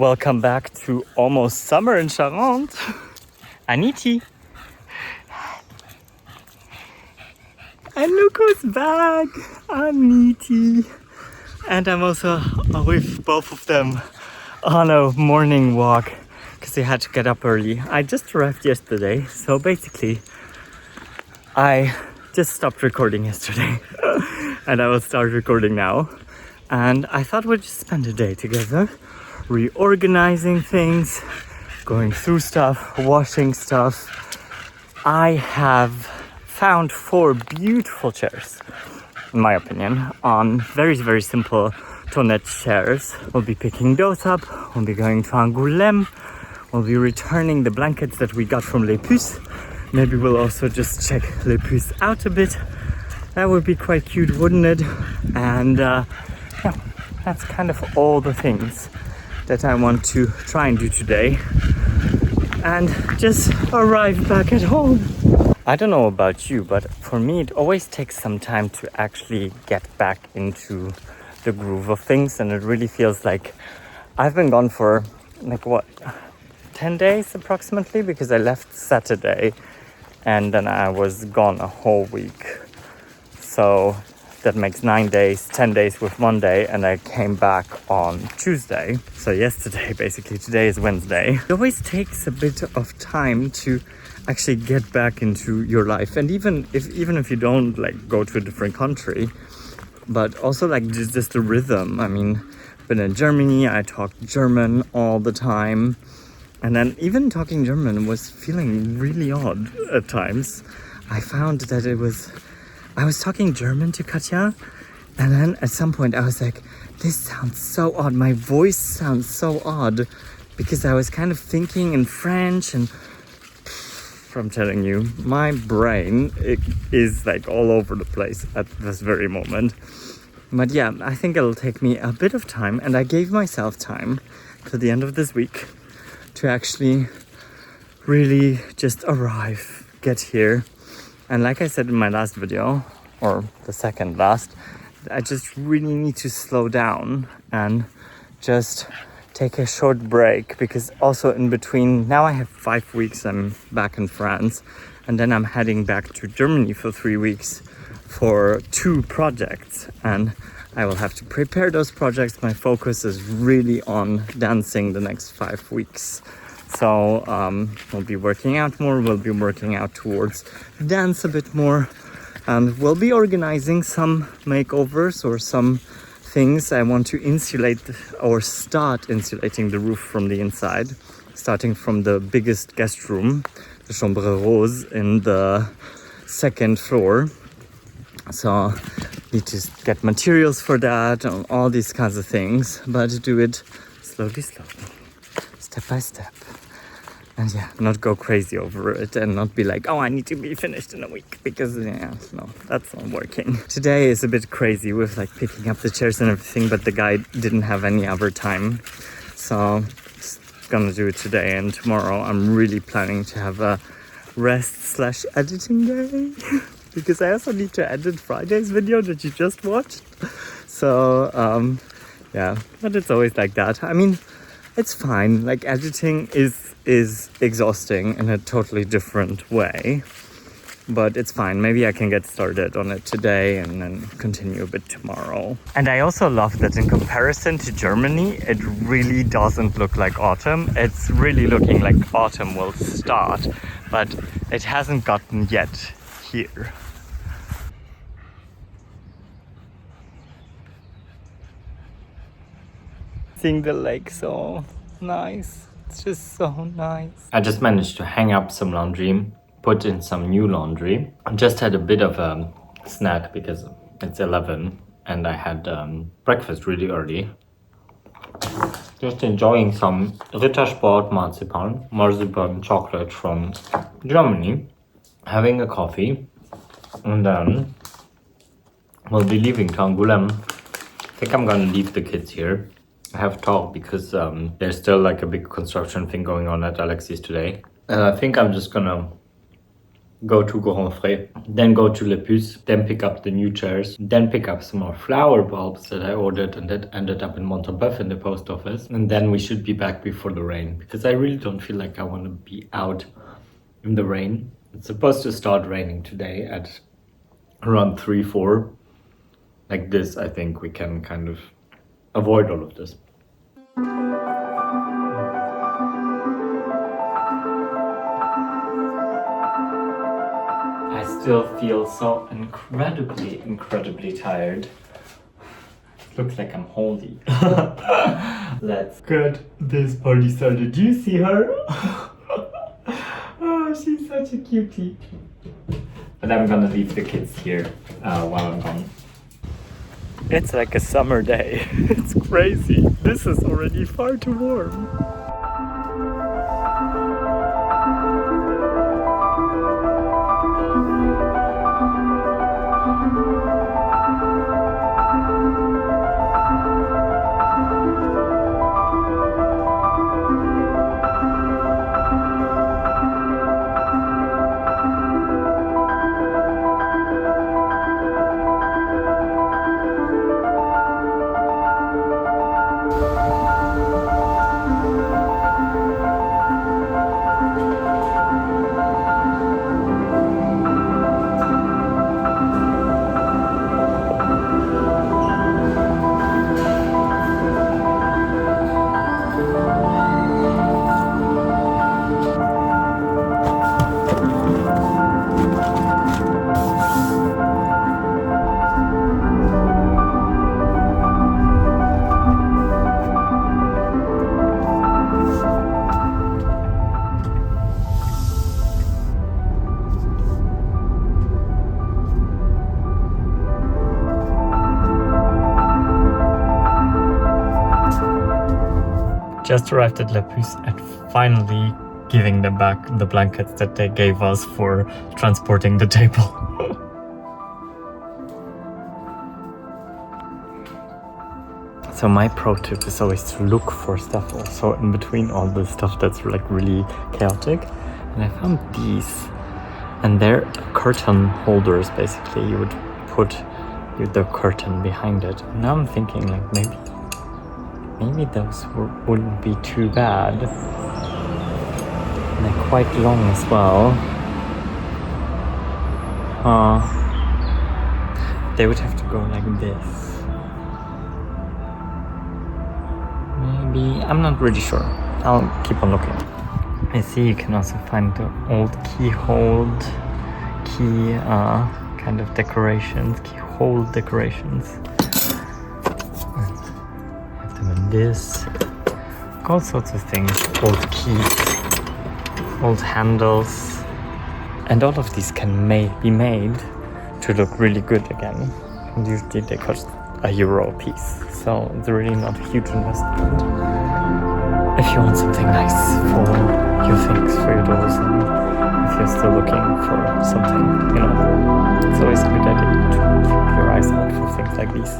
Welcome back to almost summer in Charente. Aniti. And look who's back, Aniti. And I'm also with both of them on a morning walk because they had to get up early. I just arrived yesterday, so basically I just stopped recording yesterday and I will start recording now. And I thought we'd just spend a day together, reorganizing things, going through stuff, washing stuff. I have found 4 beautiful chairs, in my opinion, on very, very simple Thonet chairs. We'll be picking those up. We'll be going to Angoulême. We'll be returning the blankets that we got from Les Puces. Maybe we'll also just check Les Puces out a bit. That would be quite cute, wouldn't it? And yeah, that's kind of all the things that I want to try and do today. And just arrive back at home. I don't know about you, but for me it always takes some time to actually get back into the groove of things, and it really feels like I've been gone for like 10 days approximately, because I left Saturday and then I was gone a whole week. So that makes 9 days, 10 days with 1 day, and I came back on Tuesday. So yesterday, basically. Today is Wednesday. It always takes a bit of time to actually get back into your life, and even if you don't like go to a different country, but also like just the rhythm. I mean, been in Germany, I talk German all the time, and then even talking German was feeling really odd at times. I found that I was talking German to Katja, and then at some point I was like, this sounds so odd, my voice sounds so odd, because I was kind of thinking in French, and I'm telling you, my brain is like all over the place at this very moment. But yeah, I think it'll take me a bit of time, and I gave myself time to the end of this week to actually really just arrive, get here. And like I said in my last video, or the second last, I just really need to slow down and just take a short break, because also in between, now I have 5 weeks I'm back in France, and then I'm heading back to Germany for 3 weeks for 2 projects, and I will have to prepare those projects. My focus is really on dancing the next 5 weeks. So we'll be working out more, we'll be working out towards dance a bit more, and we'll be organizing some makeovers or some things. I want to insulate or start insulating the roof from the inside, starting from the biggest guest room, the Chambre Rose, in the 2nd floor. So need to get materials for that and all these kinds of things, but do it slowly, step by step. And yeah, not go crazy over it and not be like, oh, I need to be finished in a week, because yeah, no, that's not working. Today is a bit crazy with like picking up the chairs and everything, but the guy didn't have any other time. So just gonna do it today, and tomorrow I'm really planning to have a rest/editing day because I also need to edit Friday's video that you just watched. So yeah, but it's always like that. I mean, it's fine. Like, editing is exhausting in a totally different way, but it's fine. Maybe I can get started on it today and then continue a bit tomorrow. And I also love that in comparison to Germany, it really doesn't look like autumn. It's really looking like autumn will start, but it hasn't gotten yet here. Seeing the lake, so nice. It's just so nice. I just managed to hang up some laundry, put in some new laundry. I just had a bit of a snack because it's 11 and I had breakfast really early. Just enjoying some Rittersport marzipan chocolate from Germany, having a coffee, and then we'll be leaving to Angoulême. I think I'm gonna leave the kids here. I have talk because there's still like a big construction thing going on at Alexis today. And I think I'm just gonna go to Gorenfrais, then go to Le Puce, then pick up the new chairs, then pick up some more flower bulbs that I ordered and that ended up in Montabaur in the post office. And then we should be back before the rain, because I really don't feel like I want to be out in the rain. It's supposed to start raining today at around 3-4. Like this, I think we can kind of avoid all of this. I still feel so incredibly tired. Looks like I'm holy. Let's get this party started. Do you see her? Oh, she's such a cutie. But I'm gonna leave the kids here while I'm gone. It's like a summer day. It's crazy. This is already far too warm. Just arrived at Le Puce and finally giving them back the blankets that they gave us for transporting the table. So my pro tip is always to look for stuff also in between all the stuff that's like really chaotic. And I found these, and they're curtain holders basically. You would put the curtain behind it. And now I'm thinking like maybe those wouldn't be too bad. And they're quite long as well. They would have to go like this. Maybe, I'm not really sure. I'll keep on looking. I see you can also find the old keyhole kind of decorations, keyhole decorations. This, all sorts of things, old keys, old handles, and all of these can be made to look really good again. And usually they cost €1 a piece, so it's really not a huge investment. If you want something nice for your things, for your doors, and if you're still looking for something, it's always a good idea to keep your eyes out for things like these.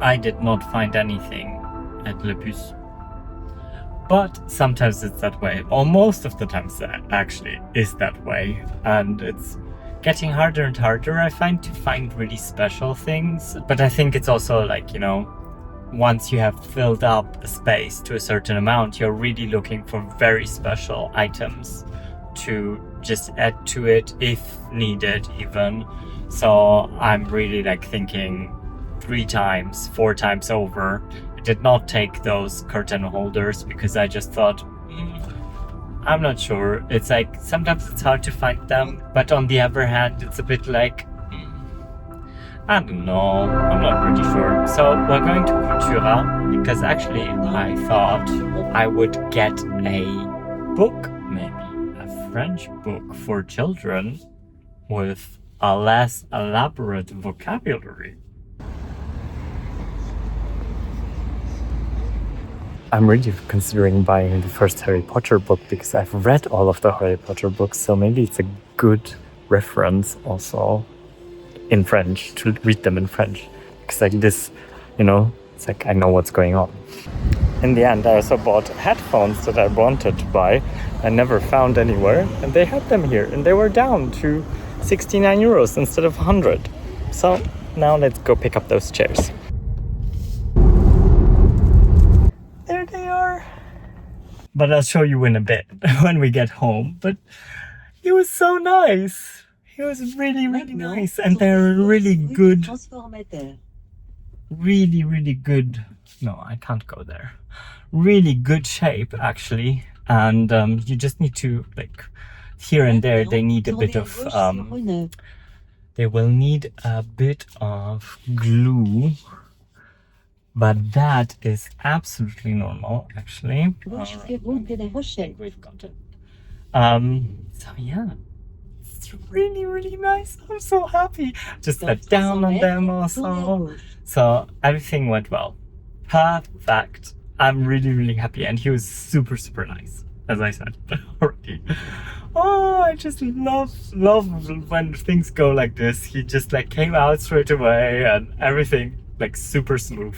I did not find anything at Le Puce. But sometimes it's that way, or most of the times that actually is that way. And it's getting harder and harder, I find, to find really special things. But I think it's also like, once you have filled up a space to a certain amount, you're really looking for very special items to just add to it if needed even. So I'm really like thinking 3 times, 4 times over. I did not take those curtain holders because I just thought, I'm not sure. It's like sometimes it's hard to find them, but on the other hand, it's a bit like, I don't know, I'm not really sure. So we're going to Cultura because actually I thought I would get a book, maybe a French book for children with a less elaborate vocabulary. I'm really considering buying the first Harry Potter book because I've read all of the Harry Potter books, so maybe it's a good reference also. in French, to read them in French. Because like this, you know, it's like I know what's going on. In the end, I also bought headphones that I wanted to buy. I never found anywhere, and they had them here, and they were down to 69 euros instead of 100. So now let's go pick up those chairs. There they are. But I'll show you in a bit when we get home. But he was so nice. He was really, really nice. And they're really good. Really good. No, I can't go there. Really good shape, actually. And you just need to, like, here and there, they need a bit of, they will need a bit of glue. But that is absolutely normal, actually. Right. We've got it. So yeah, it's really, really nice. I'm so happy. Just sat down on them also. So everything went well. Perfect. I'm really, really happy. And he was super, super nice, as I said already. Oh, I just love when things go like this. He just like came out straight away and everything like super smooth.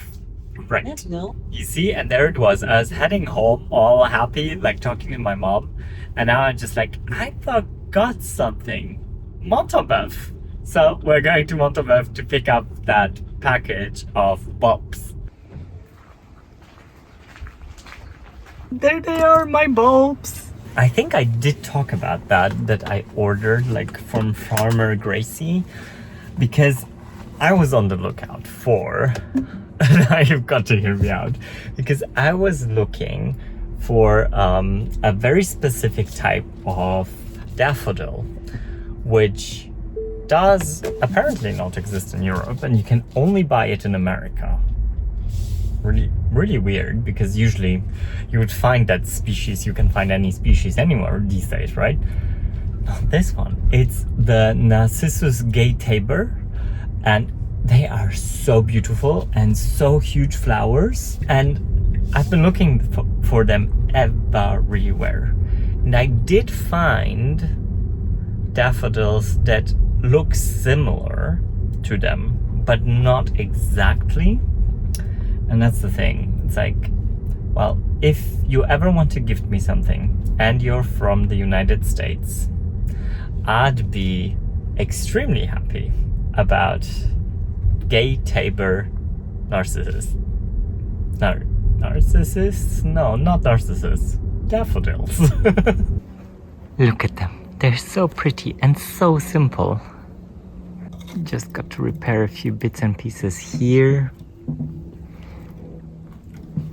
Right. You see, and there it was. I was heading home all happy, like talking to my mom. And now I'm just like, I forgot something. Montalbeuf. So we're going to Montalbeuf to pick up that package of bulbs. There they are, my bulbs. I think I did talk about that I ordered like from Farmer Gracie, because I was on the lookout for, now you've got to hear me out, because I was looking for a very specific type of daffodil, which does apparently not exist in Europe, and you can only buy it in America. Really, really weird, because usually you would find that species, you can find any species anywhere these days, right? Not this one. It's the Narcissus Gay Tabor, and they are so beautiful and so huge flowers, and I've been looking for them everywhere, and I did find daffodils that look similar to them, but not exactly. And that's the thing. It's like, well, if you ever want to gift me something and you're from the United States, I'd be extremely happy about Gay Tabor Narcissus. Narcissus? No, not Narcissus. Daffodils. Look at them. They're so pretty and so simple. Just got to repair a few bits and pieces here.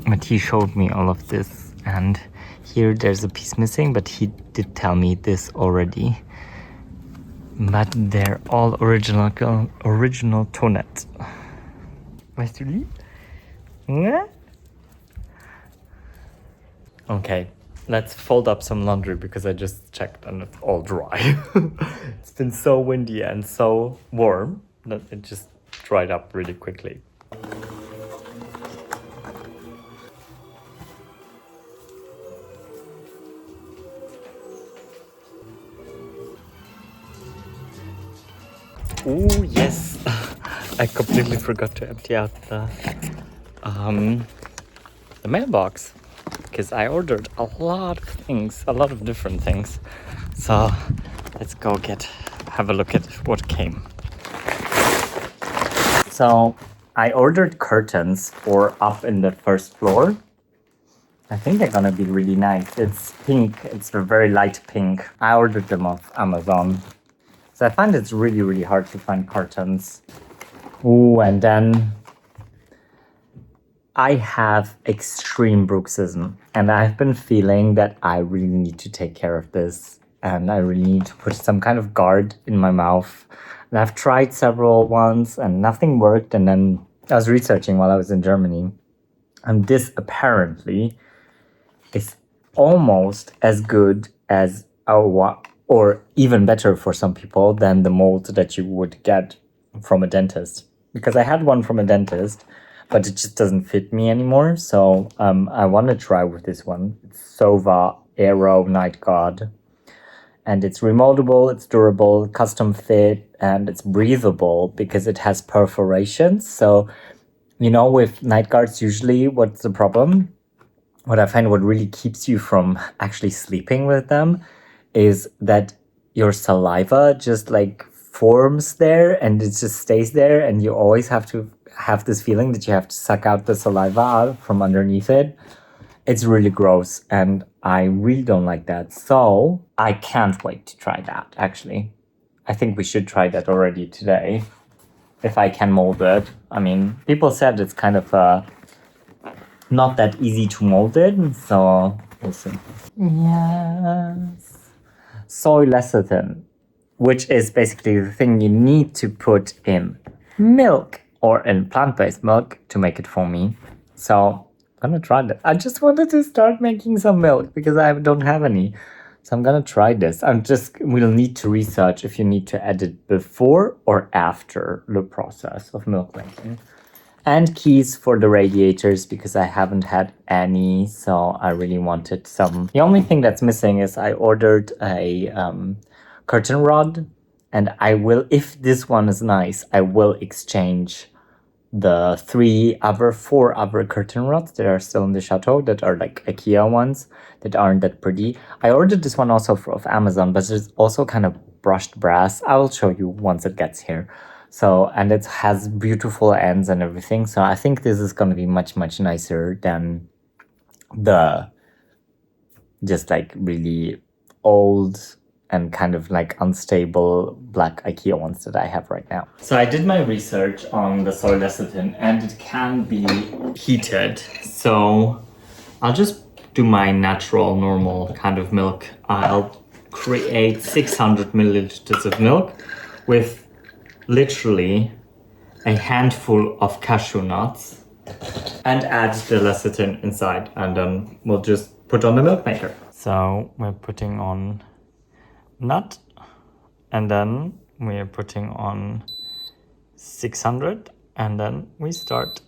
But he showed me all of this, and here there's a piece missing, but he did tell me this already. But they're all original Thonet. Weißt du lieb? Yeah? Okay, let's fold up some laundry because I just checked and it's all dry. It's been so windy and so warm that it just dried up really quickly. Oh yes, I completely forgot to empty out the mailbox, because I ordered a lot of things, a lot of different things. So let's go have a look at what came. So I ordered curtains for up in the first floor. I think they're gonna be really nice. It's pink, it's a very light pink. I ordered them off Amazon. So I find it's really, really hard to find curtains. Ooh, and then I have extreme bruxism, and I've been feeling that I really need to take care of this, and I really need to put some kind of guard in my mouth. And I've tried several ones and nothing worked, and then I was researching while I was in Germany, and this apparently is almost as good as or even better for some people than the mold that you would get from a dentist. Because I had one from a dentist, but it just doesn't fit me anymore. So I want to try with this one. It's Sova Aero Night Guard. And it's remoldable, it's durable, custom fit, and it's breathable because it has perforations. So, you know, with night guards, usually what's the problem? What I find what really keeps you from actually sleeping with them is that your saliva just like forms there and it just stays there, and you always have to have this feeling that you have to suck out the saliva out from underneath it. It's really gross and I really don't like that. So I can't wait to try that, actually. I think we should try that already today, if I can mold it. I mean, people said it's kind of not that easy to mold it, so we'll see. Yes. Soy lecithin, which is basically the thing you need to put in milk or in plant-based milk to make it foamy. So I'm gonna try that. I just wanted to start making some milk because I don't have any. So I'm gonna try this. We'll need to research if you need to add it before or after the process of milk making. And keys for the radiators because I haven't had any, so I really wanted some. The only thing that's missing is I ordered a curtain rod, and I will, if this one is nice, I will exchange the 4 other curtain rods that are still in the chateau that are like IKEA ones that aren't that pretty. I ordered this one also off Amazon, but it's also kind of brushed brass. I will show you once it gets here. So, and it has beautiful ends and everything. So I think this is going to be much, much nicer than the just like really old and kind of like unstable black IKEA ones that I have right now. So I did my research on the soy lecithin and it can be heated. So I'll just do my natural, normal kind of milk. I'll create 600 milliliters of milk with literally a handful of cashew nuts and add the lecithin inside, and then we'll just put on the milk maker. So we're putting on nut, and then we're putting on 600, and then we start.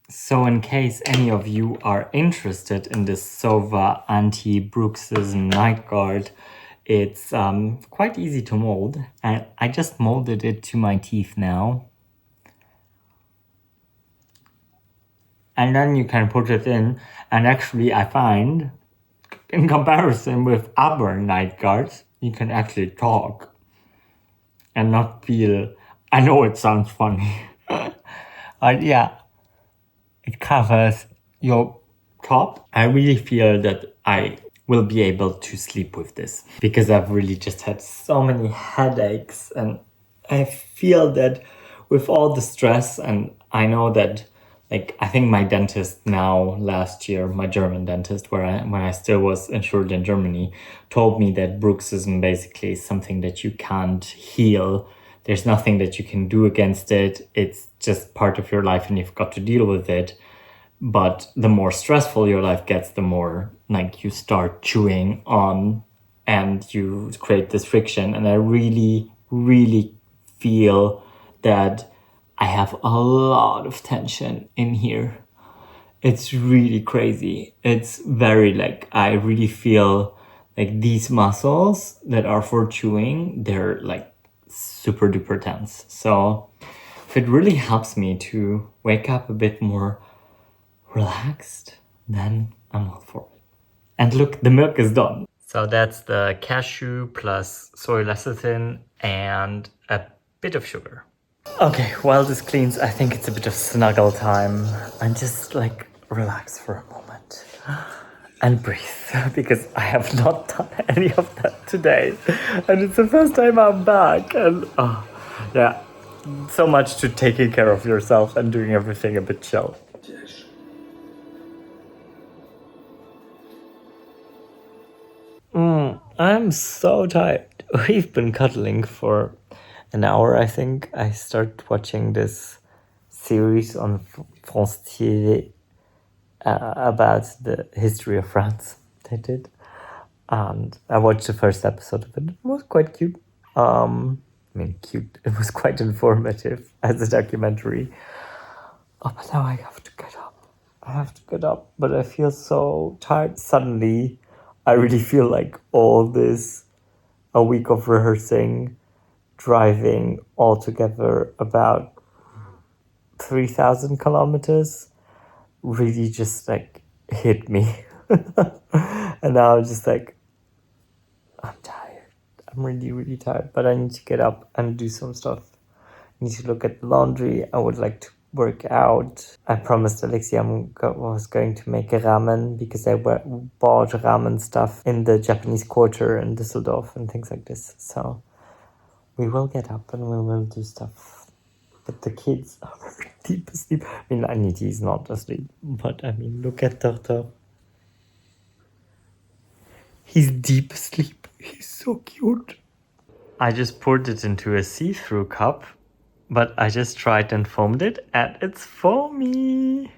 So in case any of you are interested in this Sova anti-bruxism night guard, it's quite easy to mold. And I just molded it to my teeth now. And then you can put it in, and actually I find, in comparison with other night guards, you can actually talk and not feel, I know it sounds funny, but yeah. It covers your top. I really feel that I will be able to sleep with this because I've really just had so many headaches, and I feel that with all the stress, and I know that like I think my dentist now last year, my German dentist, when I still was insured in Germany, told me that bruxism basically is something that you can't heal. There's nothing that you can do against it. It's just part of your life and you've got to deal with it. But the more stressful your life gets, the more like you start chewing on and you create this friction. And I really, really feel that I have a lot of tension in here. It's really crazy. It's very like, I really feel like these muscles that are for chewing, they're like super duper tense. So if it really helps me to wake up a bit more relaxed, then I'm all for it. And look, the milk is done. So that's the cashew plus soy lecithin and a bit of sugar. Okay, while this cleans, I think it's a bit of snuggle time. And just like relax for a moment and breathe, because I have not done any of that today. And it's the first time I'm back. And yeah, so much to taking care of yourself and doing everything a bit chill. I'm so tired. We've been cuddling for an hour, I think. I started watching this series on France TV about the history of France. They did. And I watched the first episode of it. It was quite cute. Cute. It was quite informative as a documentary. Oh, but now I have to get up. I have to get up, but I feel so tired. Suddenly, I really feel like all this, a week of rehearsing, driving altogether about 3,000 kilometers, really just like hit me. And now I'm just like, I'm tired. I'm really, really tired, but I need to get up and do some stuff. I need to look at the laundry. I would like to work out. I promised Alexia was going to make a ramen because I bought ramen stuff in the Japanese Quarter in Düsseldorf and things like this. So we will get up and we will do stuff. But the kids are deep asleep. I mean, Aniti is not asleep, but I mean, look at Toto. He's deep asleep. He's so cute. I just poured it into a see-through cup, but I just tried and foamed it, and it's foamy.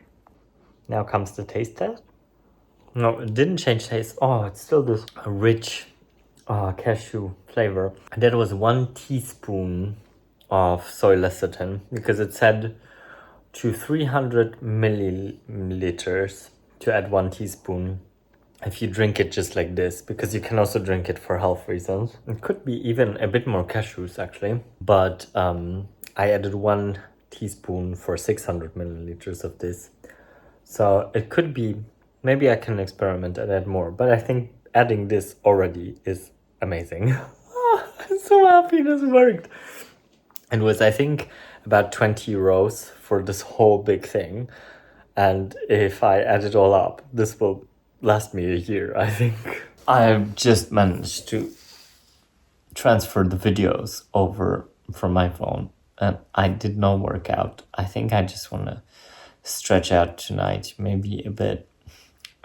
Now comes the taste test. No, it didn't change taste. Oh, it's still this rich cashew flavor. And that was 1 teaspoon of soy lecithin, because it said to 300 milliliters to add 1 teaspoon if you drink it just like this, because you can also drink it for health reasons. It could be even a bit more cashews actually, but I added 1 teaspoon for 600 milliliters of this. So it could be, maybe I can experiment and add more, but I think adding this already is amazing. I'm so happy this worked. It was, I think, about 20 euros for this whole big thing. And if I add it all up, this will last me a year, I think. I've just managed to transfer the videos over from my phone, and I did not work out. I think I just want to stretch out tonight, maybe a bit,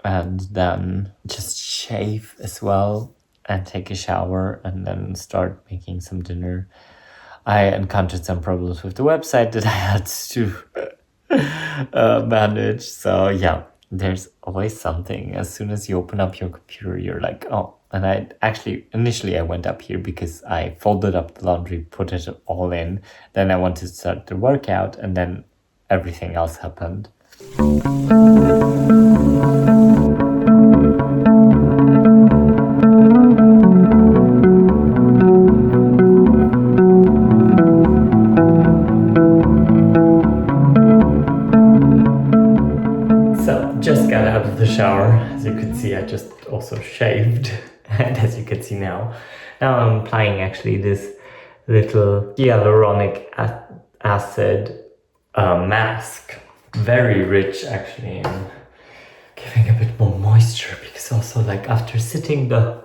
and then just shave as well and take a shower and then start making some dinner. I encountered some problems with the website that I had to manage. So yeah, there's always something. As soon as you open up your computer, you're like, oh. And initially I went up here because I folded up the laundry, put it all in. Then I wanted to start the workout, and then everything else happened. Just got out of the shower. As you could see, I just also shaved. And as you can see now I'm applying actually this little hyaluronic acid mask. Very rich actually, and giving a bit more moisture, because also like after sitting the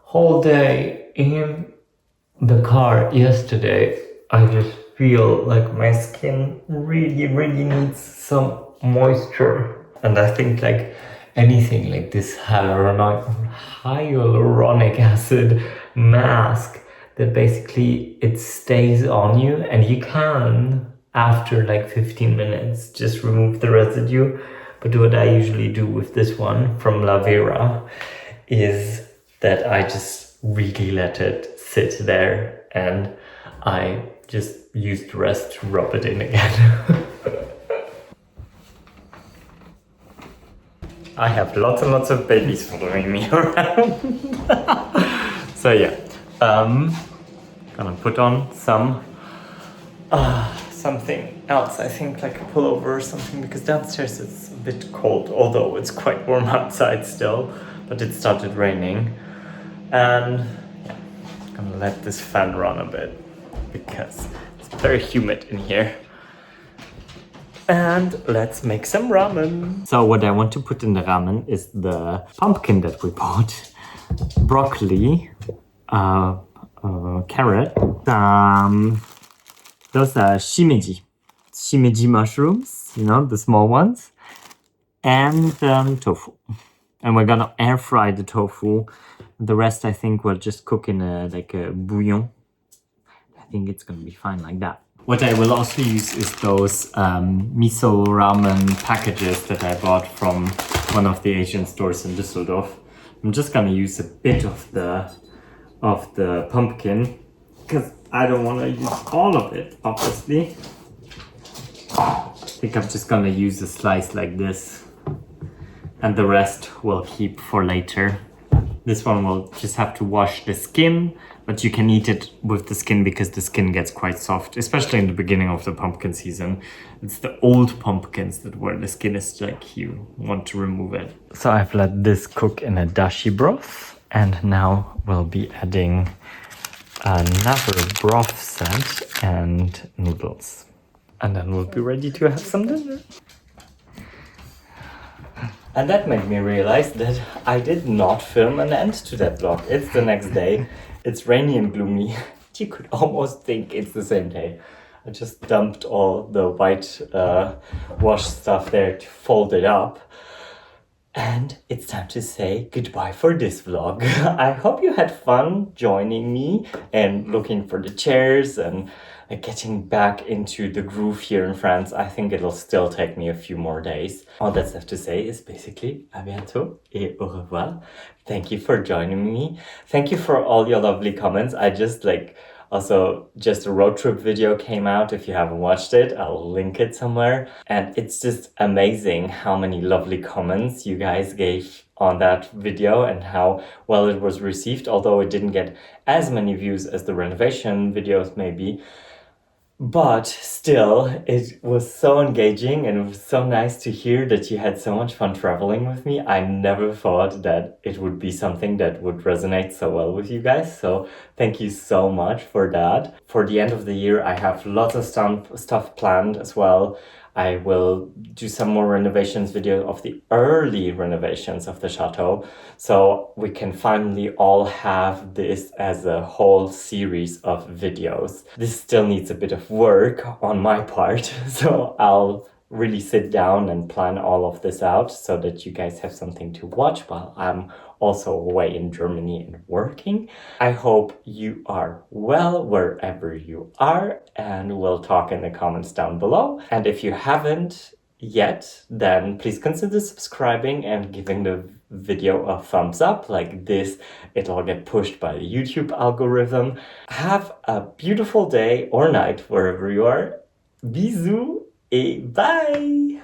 whole day in the car yesterday, I just feel like my skin really, really needs some moisture. And I think like anything like this hyaluronic acid mask, that basically it stays on you, and you can, after like 15 minutes, just remove the residue. But what I usually do with this one from La Vera is that I just really let it sit there, and I just use the rest to rub it in again. I have lots and lots of babies following me around. So yeah, gonna put on some something else. I think like a pullover or something, because downstairs it's a bit cold, although it's quite warm outside still, but it started raining. And yeah, I'm gonna let this fan run a bit because it's very humid in here. And let's make some ramen. So what I want to put in the ramen is the pumpkin that we bought, broccoli, carrot, those are shimeji mushrooms, you know, the small ones, and tofu. And we're gonna air fry the tofu. The rest I think we'll just cook in a bouillon. I think it's gonna be fine like that. What I will also use is those miso ramen packages that I bought from one of the Asian stores in Düsseldorf. I'm just gonna use a bit of the pumpkin, because I don't want to use all of it, obviously. think I'm just gonna use a slice like this, and the rest we'll keep for later. This one will just have to wash the skin, but you can eat it with the skin because the skin gets quite soft, especially in the beginning of the pumpkin season. It's the old pumpkins that where the skin is like you want to remove it. So I've let this cook in a dashi broth, and now we'll be adding another broth set and noodles. And then we'll be ready to have some dinner. And that made me realize that I did not film an end to that vlog. It's the next day. It's rainy and gloomy. You could almost think it's the same day. I just dumped all the white wash stuff there to fold it up. And it's time to say goodbye for this vlog. I hope you had fun joining me and looking for the chairs and getting back into the groove here in France. I think it'll still take me a few more days. All that's left to say is basically à bientôt et au revoir. Thank you for joining me. Thank you for all your lovely comments. I just also just a road trip video came out. If you haven't watched it, I'll link it somewhere. And it's just amazing how many lovely comments you guys gave on that video and how well it was received, although it didn't get as many views as the renovation videos maybe. But still, it was so engaging and it was so nice to hear that you had so much fun traveling with me. I never thought that it would be something that would resonate so well with you guys. So thank you so much for that. For the end of the year, I have lots of stuff planned as well. I will do some more renovations video of the early renovations of the chateau, so we can finally all have this as a whole series of videos. This still needs a bit of work on my part, so I'll really sit down and plan all of this out so that you guys have something to watch while I'm also away in Germany and working. I hope you are well wherever you are, and we'll talk in the comments down below. And if you haven't yet, then please consider subscribing and giving the video a thumbs up. Like this, it'll get pushed by the YouTube algorithm. Have a beautiful day or night wherever you are. Bisous et bye!